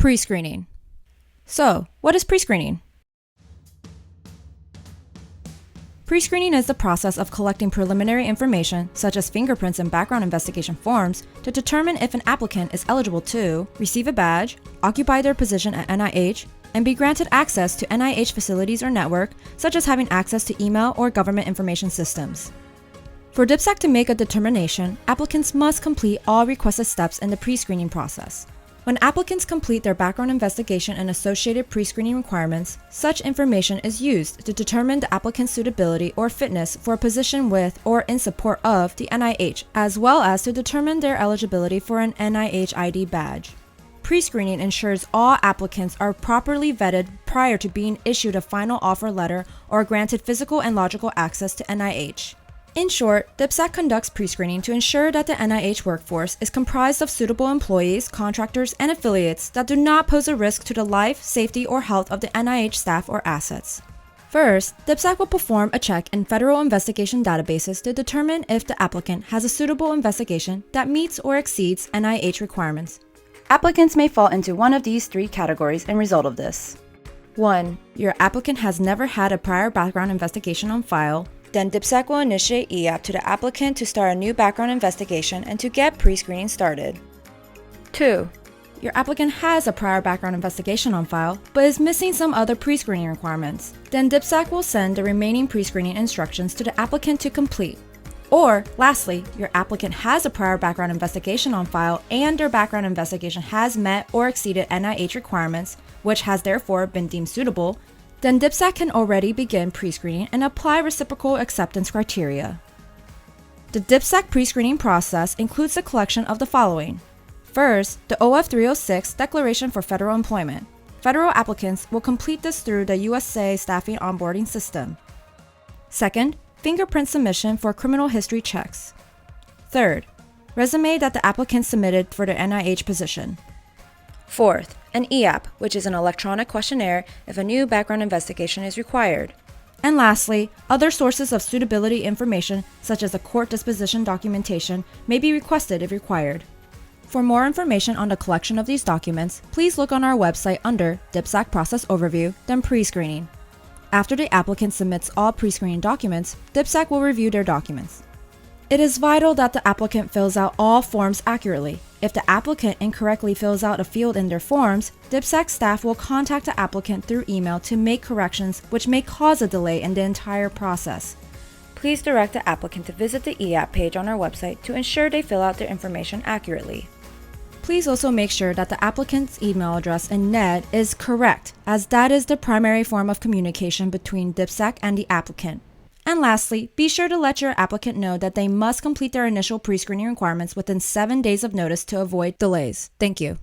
Prescreening. So, what is prescreening? Prescreening is the process of collecting preliminary information, such as fingerprints and background investigation forms, to determine if an applicant is eligible to receive a badge, occupy their position at NIH, and be granted access to NIH facilities or network, such as having access to email or government information systems. For DPSAC to make a determination, applicants must complete all requested steps in the prescreening process. When applicants complete their background investigation and associated prescreening requirements, such information is used to determine the applicant's suitability or fitness for a position with or in support of the NIH, as well as to determine their eligibility for an NIH ID badge. Prescreening ensures all applicants are properly vetted prior to being issued a final offer letter or granted physical and logical access to NIH. In short, DPSAC conducts prescreening to ensure that the NIH workforce is comprised of suitable employees, contractors, and affiliates that do not pose a risk to the life, safety, or health of the NIH staff or assets. First, DPSAC will perform a check in federal investigation databases to determine if the applicant has a suitable investigation that meets or exceeds NIH requirements. Applicants may fall into one of these three categories in result of this. 1. Your applicant has never had a prior background investigation on file. Then DPSAC will initiate EAP to the applicant to start a new background investigation and to get prescreening started. 2. Your applicant has a prior background investigation on file, but is missing some other prescreening requirements. Then DPSAC will send the remaining prescreening instructions to the applicant to complete. Or, lastly, your applicant has a prior background investigation on file and their background investigation has met or exceeded NIH requirements, which has therefore been deemed suitable. Then DPSAC can already begin prescreening and apply reciprocal acceptance criteria. The DPSAC prescreening process includes the collection of the following. First, the OF-306 Declaration for Federal Employment. Federal applicants will complete this through the USA Staffing Onboarding System. Second, fingerprint submission for criminal history checks. Third, resume that the applicant submitted for the NIH position. Fourth, an EAP, which is an electronic questionnaire if a new background investigation is required. And lastly, other sources of suitability information, such as a court disposition documentation, may be requested if required. For more information on the collection of these documents, please look on our website under DPSAC Process Overview, then Prescreening. After the applicant submits all prescreening documents, DPSAC will review their documents. It is vital that the applicant fills out all forms accurately. If the applicant incorrectly fills out a field in their forms, DPSAC staff will contact the applicant through email to make corrections, which may cause a delay in the entire process. Please direct the applicant to visit the EAP page on our website to ensure they fill out their information accurately. Please also make sure that the applicant's email address in NED is correct, as that is the primary form of communication between DPSAC and the applicant. And lastly, be sure to let your applicant know that they must complete their initial prescreening requirements within 7 days of notice to avoid delays. Thank you.